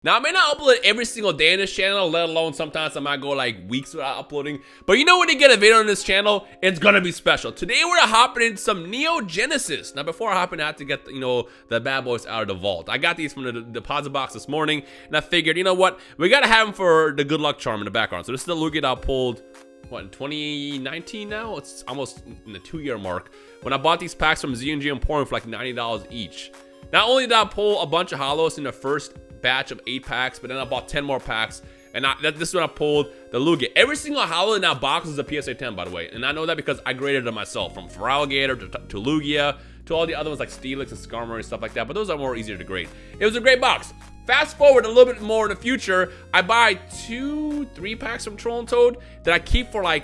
Now, I may not upload every single day on this channel, let alone sometimes I might go like weeks without uploading. But you know when you get a video on this channel, it's gonna be special. Today, we're hopping into some Neo Genesis. Now, before I hop in, I have to get, the bad boys out of the vault. I got these from the deposit box this morning, and I figured, you know what? We gotta have them for the good luck charm in the background. So this is the Lugia that I pulled, what, in 2019 now? It's almost in the 2-year mark. When I bought these packs from Z&G Emporium for like $90 each. Not only did I pull a bunch of hollows in the first batch of 8 packs, but then I bought 10 more packs, and this is when I pulled the Lugia. Every single hollow in that box is a PSA 10, by the way, and I know that because I graded them myself, from Feraligatr to Lugia to all the other ones like Steelix and Skarmory and stuff like that, but those are more easier to grade. It was a great box. Fast forward a little bit more in the future, I buy 2-3 packs from Troll and Toad that I keep for like,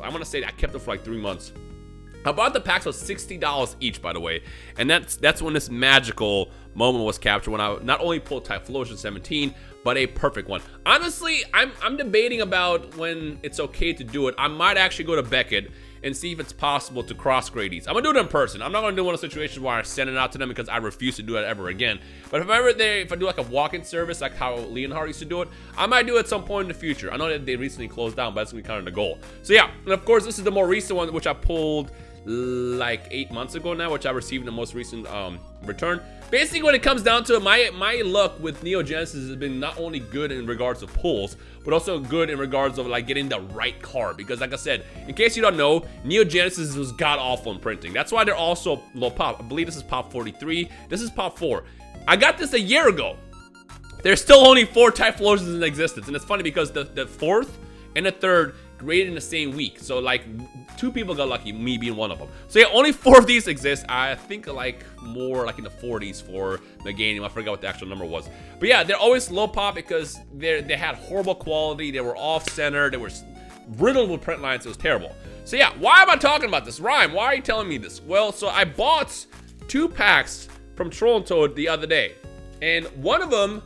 I want to say I kept them for like 3 months. I bought the packs for $60 each, by the way, and that's when this magical moment was captured, when I not only pulled Typhlosion 17, but a perfect one. Honestly, I'm debating about when it's okay to do it. I might actually go to Beckett and see if it's possible to cross-grade these. I'm gonna do it in person. I'm not gonna do one of those situations where I send it out to them because I refuse to do it ever again. But if I do like a walk-in service, like how Leonhard used to do it, I might do it at some point in the future. I know that they recently closed down, but that's gonna be kind of the goal. So yeah, and of course, this is the more recent one, which I pulled like 8 months ago now, which I received in the most recent return. Basically, when it comes down to it, my luck with Neo Genesis has been not only good in regards to pulls, but also good in regards of like getting the right card. Because like I said, in case you don't know, Neo Genesis was god awful in printing. That's why they're also low pop. I believe this is pop 43. This is pop 4. I got this a year ago. There's still only 4 Typhlosions in existence, and it's funny because the fourth and the third graded in the same week. So like 2 people got lucky, me being one of them. So yeah, only 4 of these exist. I think like more like in the 40s for Meganium. I forgot what the actual number was. But yeah, they're always low pop because they had horrible quality. They were off center. They were riddled with print lines. It was terrible. So yeah, why am I talking about this? Rhyme, why are you telling me this? Well, so I bought 2 packs from Troll and Toad the other day, and one of them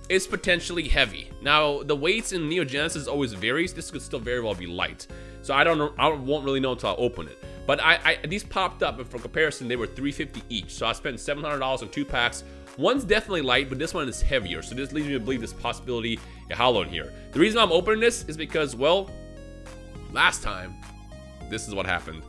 is potentially heavy. Now, the weights in Neo Genesis always varies. This could still very well be light. So I won't really know until I open it. But these popped up, and for comparison, they were $350 each. So I spent $700 on 2 packs. One's definitely light, but this one is heavier. So this leads me to believe this possibility is hollow in here. The reason I'm opening this is because, well, last time, this is what happened.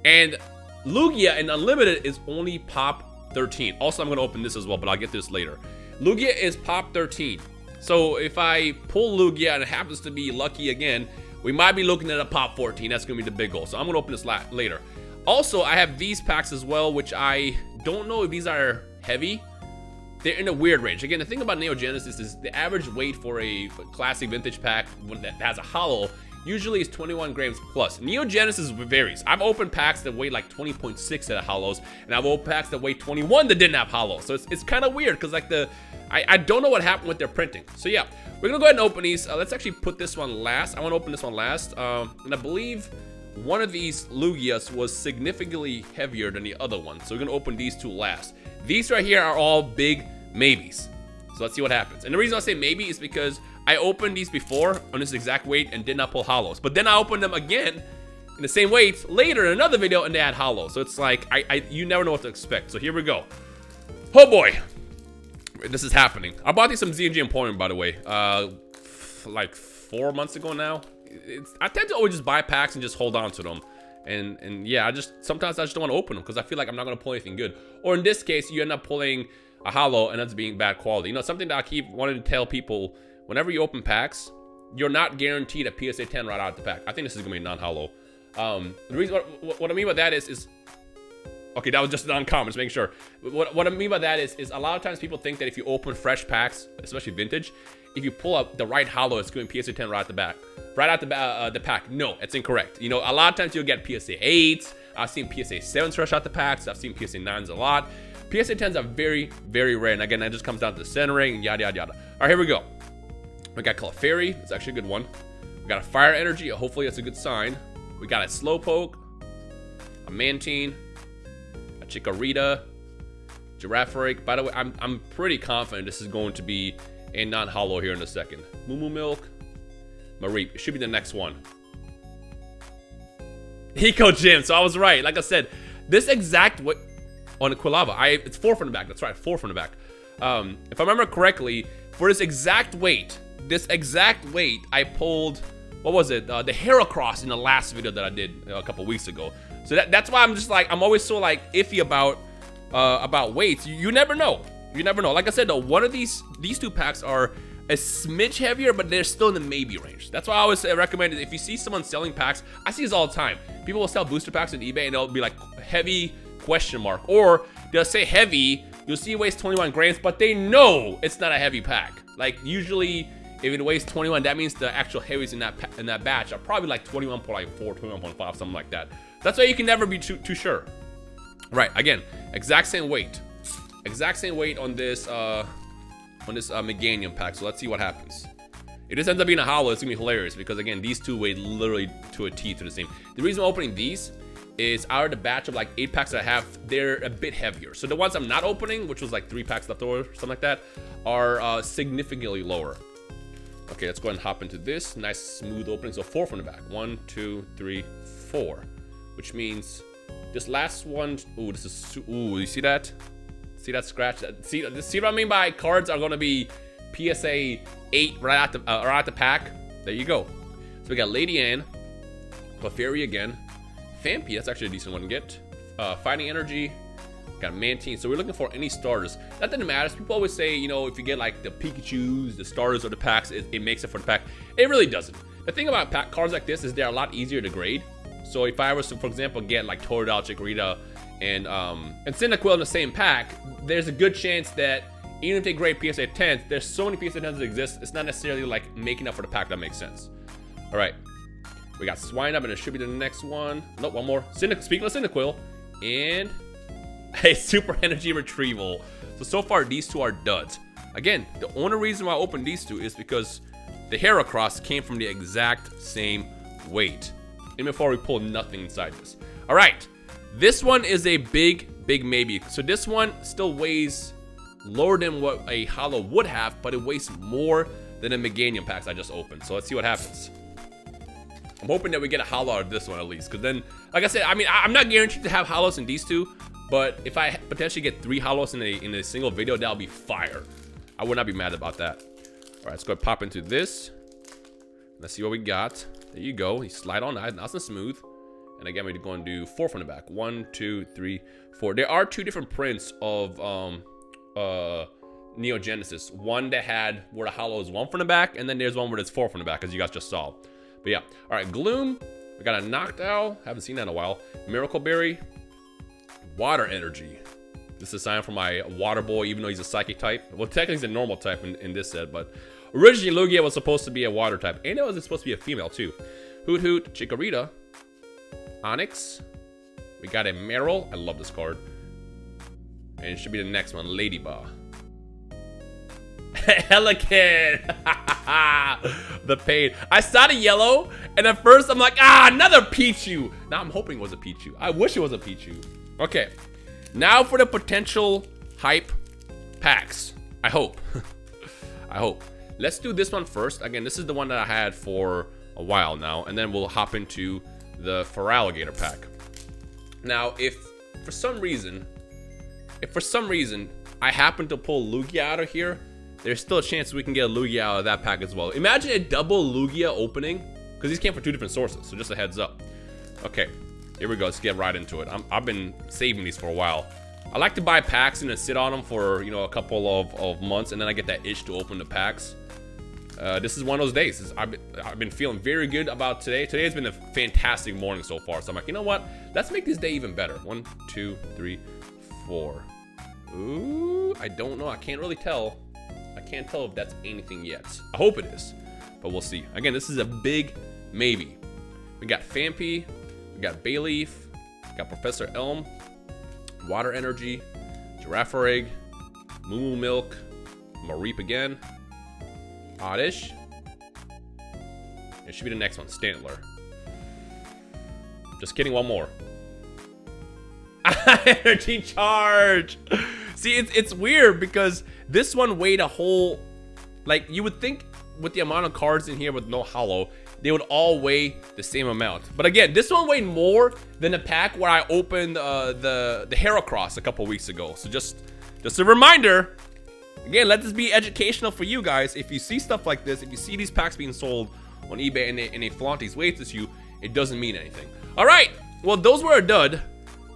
And Lugia in Unlimited is only pop 13. Also, I'm gonna open this as well, but I'll get to this later. Lugia is pop 13. So if I pull Lugia and it happens to be lucky again, we might be looking at a pop 14. That's gonna be the big goal. So I'm gonna open this later. Also, I have these packs as well, which I don't know if these are heavy. They're in a weird range. Again, the thing about Neo Genesis is the average weight for a classic vintage pack that has a hollow usually is 21 grams plus. Neo Genesis varies. I've opened packs that weigh like 20.6 at hollows, and I've opened packs that weigh 21 that didn't have hollows. So it's kind of weird because like I don't know what happened with their printing. So yeah, we're gonna go ahead and open these. Let's actually put this one last. I want to open this one last, and I believe one of these Lugias was significantly heavier than the other one. So we're gonna open these 2 last. These right here are all big maybes. So let's see what happens. And the reason I say maybe is because I opened these before on this exact weight and did not pull hollows. But then I opened them again in the same weight later in another video and they had hollows. So it's like, you never know what to expect. So here we go. Oh boy. This is happening. I bought these from Z&G Emporium, by the way, like 4 months ago now. I tend to always just buy packs and just hold on to them. And yeah, sometimes I just don't want to open them because I feel like I'm not going to pull anything good. Or in this case, you end up pulling a hollow and that's being bad quality. You know, something that I keep wanting to tell people, whenever you open packs, you're not guaranteed a PSA 10 right out of the pack. I think this is going to be non-hollow. The reason, what I mean by that is okay, that was just an uncommon, just making sure. What I mean by that is a lot of times people think that if you open fresh packs, especially vintage, if you pull up the right hollow, it's going to be PSA 10 right at the back. Right out the pack. No, it's incorrect. You know, a lot of times you'll get PSA 8s. I've seen PSA 7s fresh out the packs. I've seen PSA 9s a lot. PSA 10s are very, very rare. And again, that just comes down to the centering and yada, yada, yada. All right, here we go. We got Clefairy. It's actually a good one. We got a Fire Energy. Hopefully that's a good sign. We got a Slowpoke, a Mantine, a Chikorita, Girafarig. By the way, I'm pretty confident this is going to be a non-hollow here in a second. Moo Moo Milk, Mareep. It should be the next one. Eco Gym. So I was right. Like I said, this exact way on the Quilava, it's 4 from the back. That's right, 4 from the back. If I remember correctly, For this exact weight, I pulled, what was it? The Heracross in the last video that I did a couple weeks ago. So that's why I'm just like, I'm always so like iffy about weights. You never know. You never know. Like I said though, one of these two packs are a smidge heavier, but they're still in the maybe range. That's why I always recommend it. If you see someone selling packs, I see this all the time. People will sell booster packs on eBay and they'll be like heavy question mark, or they'll say heavy. You'll see it weighs 21 grams, but they know it's not a heavy pack. Like usually, if it weighs 21, that means the actual heavies in that batch are probably like 21.4, 21.5, something like that. That's why you can never be too sure. Right, again, exact same weight on this Meganium pack. So let's see what happens. If this ends up being a hollow, it's gonna be hilarious because again, these two weigh literally to a T to the same. The reason I'm opening these is out of the batch of like 8 packs that I have, they're a bit heavier. So the ones I'm not opening, which was like 3 packs left over, something like that, are significantly lower. Okay, let's go ahead and hop into this. Nice smooth opening. So 4 from the back. 1, 2, 3, 4. Which means this last one, ooh, this is, ooh, you see that? See that scratch? See what I mean by cards are gonna be PSA 8 right out the pack? There you go. So we got Lady Anne, Clefairy again, Fampi, that's actually a decent one to get. Fighting Energy, got Mantine. So we're looking for any starters. That doesn't matter. People always say, you know, if you get like the Pikachus, the starters, or the packs, it makes it for the pack. It really doesn't. The thing about cards like this is they're a lot easier to grade. So if I was to, for example, get like Totodile, Chikorita, and Cyndaquil in the same pack, there's a good chance that even if they grade PSA 10s, there's so many PSA 10s that exist, it's not necessarily like making up for the pack. That makes sense. All right. We got Swinub, and it should be the next one. Nope, one more. Speaking of Cyndaquil, and a Super Energy Retrieval. So far, these two are duds. Again, the only reason why I opened these two is because the Heracross came from the exact same weight. And before we pull nothing inside this. All right, this one is a big maybe. So this one still weighs lower than what a hollow would have, but it weighs more than the Meganium packs I just opened. So let's see what happens. I'm hoping that we get a hollow out of this one at least, because then, like I said, I mean, I'm not guaranteed to have hollows in these two, but if I potentially get 3 hollows in a single video, that'll be fire. I would not be mad about that. All right, let's go pop into this. Let's see what we got. There you go. You slide on that, nice and smooth. And again, we're going to do 4 from the back. 1, 2, 3, 4. There are 2 different prints of Neo Genesis. One that had where the hollow is 1 from the back, and then there's one where it's 4 from the back, as you guys just saw. But yeah, all right, Gloom. We got a Noctowl. Haven't seen that in a while. Miracle Berry. Water Energy. This is a sign for my water boy, even though he's a psychic type. Well, technically he's a normal type in this set, but originally Lugia was supposed to be a water type, and it was supposed to be a female too. Hoot Hoot, Chikorita, Onyx. We got a Meryl. I love this card. And it should be the next one, Ladybug. Helican. The pain. I saw the yellow, and at first I'm like, another Pichu. Now I'm hoping it was a Pichu. I wish it was a Pichu. Okay, now for the potential hype packs. I hope. I hope. Let's do this one first. Again, this is the one that I had for a while now, and then we'll hop into the Feraligatr pack. Now, if for some reason I happen to pull Lugia out of here, there's still a chance we can get a Lugia out of that pack as well. Imagine a double Lugia opening, because these came from 2 different sources, so just a heads up. Okay, here we go. Let's get right into it. I've been saving these for a while. I like to buy packs and then sit on them for, you know, a couple of months, and then I get that itch to open the packs. This is one of those days. I've been feeling very good about today. Today has been a fantastic morning so far. So I'm like, you know what? Let's make this day even better. 1, 2, 3, 4. Ooh, I don't know. I can't really tell. I can't tell if that's anything yet. I hope it is, but we'll see. Again, this is a big maybe. We got Fampi, we got Bayleaf, we got Professor Elm, Water Energy, Girafarig, Moo Milk, Mareep again, Oddish. It should be the next one, Stantler. Just kidding, one more. Energy Charge. See, it's weird because this one weighed a whole, like, you would think with the amount of cards in here with no hollow, they would all weigh the same amount. But again, this one weighed more than the pack where I opened the Heracross a couple weeks ago. So just a reminder, Again, let this be educational for you guys. If you see stuff like this, if you see these packs being sold on eBay and they flaunt these weights at you, it doesn't mean anything. All right, well, those were a dud.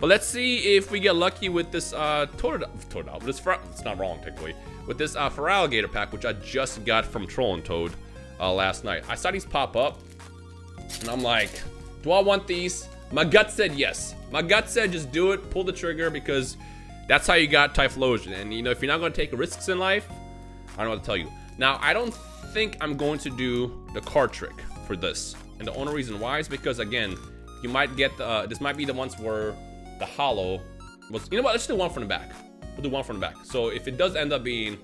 But let's see if we get lucky with this it's not wrong technically, with this Feraligatr pack, which I just got from Troll and Toad last night. I saw these pop up, and I'm like, do I want these? My gut said yes. My gut said just do it, pull the trigger, because that's how you got Typhlosion. And you know, if you're not going to take risks in life, I don't know what to tell you. Now, I don't think I'm going to do the card trick for this, and the only reason why is because, again, you might get this might be the ones where the hollow was, you know what, let's do one from the back. We'll do one from the back. So if it does end up being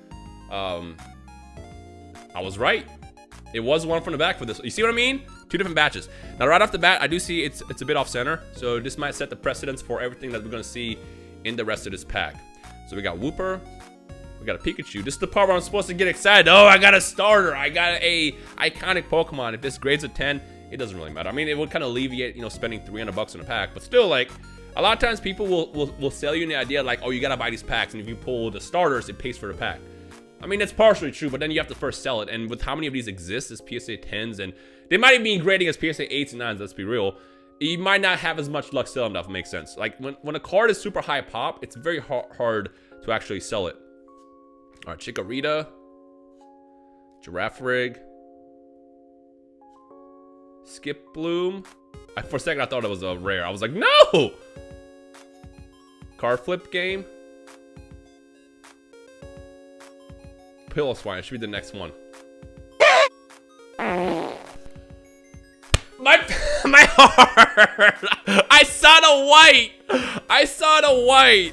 I was right, it was one from the back for this. You see what I mean? Two different batches. Now right off the bat, I do see it's a bit off center, so this might set the precedence for everything that we're gonna see in the rest of this pack. So we got Wooper, we got a Pikachu. This is the part where I'm supposed to get excited. Oh, I got a starter, I got a iconic Pokemon. If this grades a 10, it doesn't really matter. I mean, it would kind of alleviate, you know, spending $300 on a pack, but still, like, a lot of times people will sell you the idea like, oh, you gotta buy these packs, and if you pull the starters, it pays for the pack. I mean, that's partially true, but then you have to first sell it, and with how many of these exist as PSA 10s, and they might even be grading as PSA 8s and 9s, let's be real, you might not have as much luck selling that, if it makes sense. Like, when a card is super high pop, it's very hard to actually sell it. All right, Chikorita, Girafarig, Skip Bloom. For a second, I thought it was a rare. I was like, no! Card flip game. Pillow Swine should be the next one. My heart! I saw the white! I saw the white!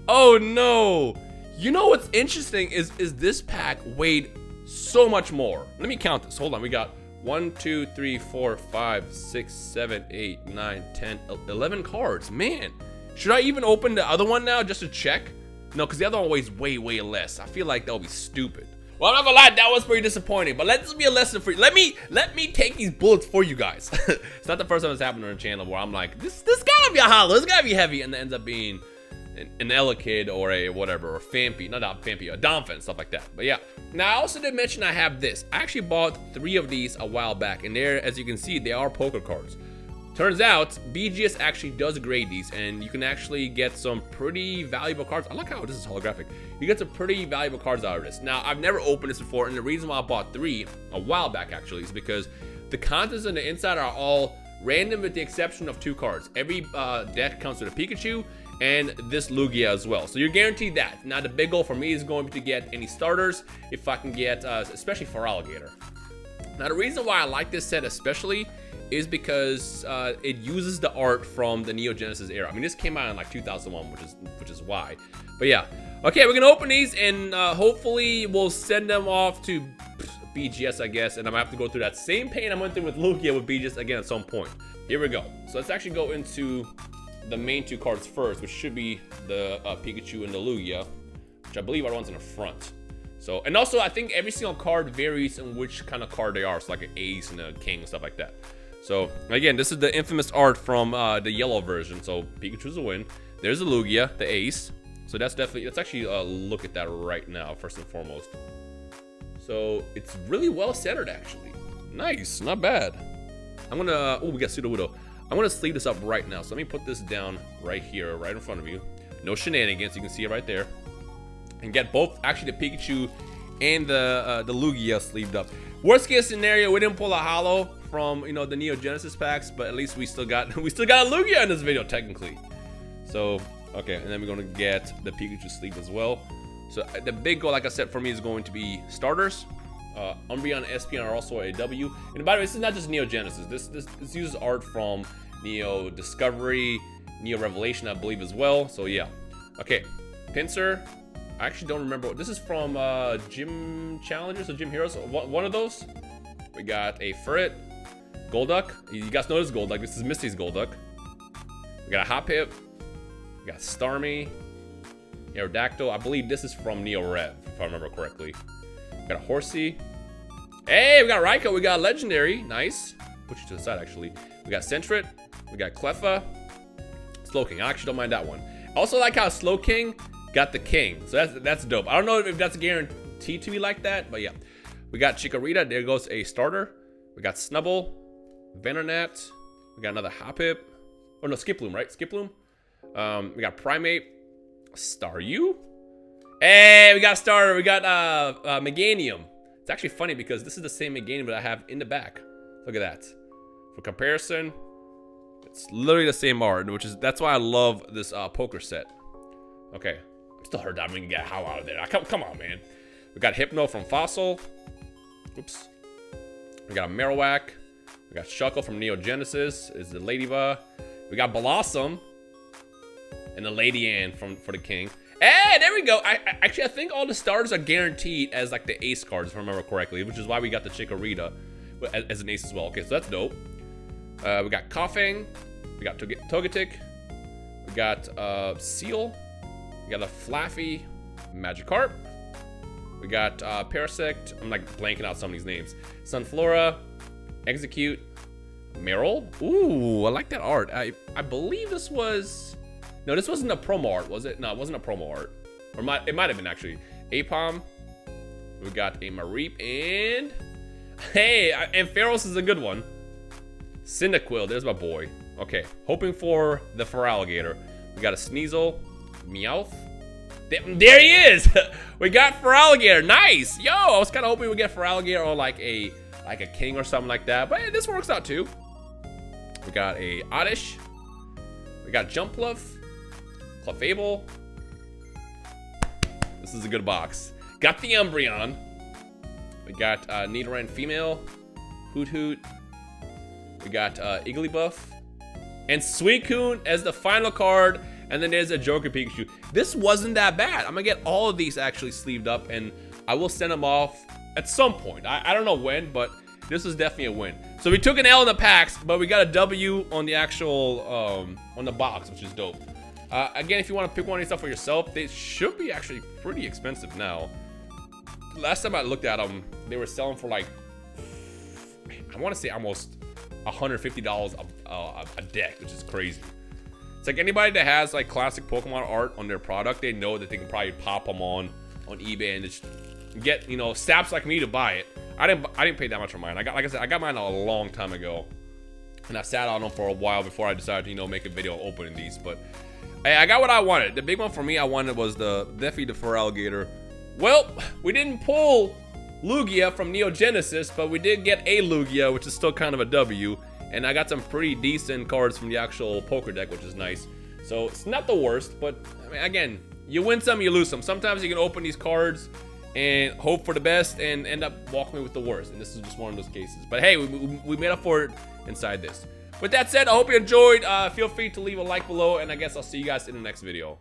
Oh no! You know what's interesting is this pack weighed so much more. Let me count this. Hold on, we got 1, 2, 3, 4, 5, 6, 7, 8, 9, 10, 11 cards. Man, should I even open the other one now just to check? No, because the other one weighs way, way less. I feel like that would be stupid. Well, I'm not gonna lie, that was pretty disappointing. But let this be a lesson for you. Let me take these bullets for you guys. It's not the first time it's happened on the channel where I'm like, this gotta be a hollow, this gotta be heavy, and it ends up being an Elekid or a whatever, or Phanpy, not Phanpy, a Donphan, stuff like that. But yeah. Now, I also did mention I have this. I actually bought 3 of these a while back, and there, as you can see, they are poker cards. Turns out, BGS actually does grade these, and you can actually get some pretty valuable cards. I like how this is holographic. You get some pretty valuable cards out of this. Now, I've never opened this before, and the reason why I bought 3 a while back, actually, is because the contents on the inside are all random with the exception of 2 cards. Every deck comes with a Pikachu, and this Lugia as well. So you're guaranteed that. Now, the big goal for me is going to get any starters, if I can get, especially Feraligatr. Now, the reason why I like this set especially is because it uses the art from the Neo Genesis era. I mean, this came out in like 2001, which is why. But yeah, okay, we're gonna open these, and hopefully we'll send them off to BGS, I guess, and I'm gonna have to go through that same pain I went through with Lugia with BGS again at some point. Here we go. So let's actually go into the main 2 cards first, which should be the Pikachu and the Lugia, which I believe are the ones in the front. So, and also I think every single card varies in which kind of card they are. So like an ace and a king and stuff like that. So again, this is the infamous art from the yellow version. So Pikachu's a win. There's a Lugia, the ace. So that's definitely, let's actually look at that right now, first and foremost. So it's really well centered, actually. Nice, not bad. I'm gonna, oh, we got Sudowoodo. I'm gonna sleeve this up right now. So let me put this down right here, right in front of you. No shenanigans, you can see it right there. And get both, actually the Pikachu and the Lugia sleeved up. Worst case scenario, we didn't pull a hollow from, you know, the Neo Genesis packs, but at least we still got a Lugia in this video technically. So okay, and then we're gonna get the Pikachu sleeve as well. So the big goal, like I said, for me is going to be starters. Umbreon and Espeon are also a W. And by the way, this is not just Neo Genesis. This uses art from Neo Discovery, Neo Revelation, I believe, as well. So yeah. Okay, Pinsir. I actually don't remember. This is from Gym Challengers or Gym Heroes. One of those. We got a Furret, Golduck. You guys know this Golduck. This is Misty's Golduck. We got a Hoppip. We got Starmie. Aerodactyl. I believe this is from Neo Rev, if I remember correctly. We got a Horsey. Hey, we got Raikou. We got Legendary. Nice. Put you to the side, actually. We got Sentret. We got Cleffa. Slowking. I actually don't mind that one. I also like how Slowking got the king. So that's dope. I don't know if that's guaranteed to be like that, but yeah. We got Chikorita. There goes a starter. We got Snubble, Venonat. We got another Hoppip. Oh no, Skiploom, right? Skiploom. We got Primate, Staryu. Hey, we got a starter. We got Meganium. It's actually funny because this is the same Meganium that I have in the back. Look at that. For comparison, it's literally the same art, that's why I love this poker set. Okay, I'm still hurt that I'm gonna get how out of there. Come on, man. We got Hypno from Fossil. Oops. We got a Marowak. We got Shuckle from Neo Genesis. Is the Ladybug. We got Blossom. And the Lady Ann for the king. Hey, there we go. I think all the starters are guaranteed as like the ace cards, if I remember correctly, which is why we got the Chikorita as an ace as well. Okay, so that's dope. We got Koffing. We got Togetic. We got Seal. We got a Flaffy Magikarp. We got Parasect. I'm like blanking out some of these names. Sunflora. Execute. Meryl. Ooh, I like that art. I believe this was... No, this wasn't a promo art, was it? No, it wasn't a promo art. Or it might have been, actually. Apom. We got a Mareep. And... Hey, and Pharos is a good one. Cyndaquil. There's my boy. Okay, hoping for the Feraligatr. We got a Sneasel. Meowth. There he is! We got Feraligatr. Nice! Yo, I was kind of hoping we'd get Feraligatr or like a king or something like that. But hey, this works out too. We got a Oddish. We got Jumpluff. Clefable. This is a good box. Got the Umbreon. We got Nidoran Female. Hoot Hoot. We got Igglybuff. And Suicune as the final card. And then there's a Joker Pikachu. This wasn't that bad. I'm gonna get all of these actually sleeved up, and I will send them off at some point. I don't know when, but this is definitely a win. So we took an L in the packs, but we got a W on the actual, on the box, which is dope. Again, if you want to pick one of these stuff for yourself, they should be actually pretty expensive now. Last time I looked at them, they were selling for like, I want to say almost $150 a deck, which is crazy. It's like anybody that has like classic Pokemon art on their product, they know that they can probably pop them on eBay and just get, you know, saps like me to buy it. I didn't pay that much for mine. Like I said, I got mine a long time ago, and I sat on them for a while before I decided to, you know, make a video opening these. But hey, I got what I wanted. The big one for me I wanted was definitely the Feraligatr. Well, we didn't pull Lugia from Neo Genesis, but we did get a Lugia, which is still kind of a W. And I got some pretty decent cards from the actual poker deck, which is nice. So it's not the worst, but I mean, again, you win some, you lose some. Sometimes you can open these cards and hope for the best and end up walking with the worst. And this is just one of those cases. But hey, we made up for it inside this. With that said, I hope you enjoyed. Feel free to leave a like below, and I guess I'll see you guys in the next video.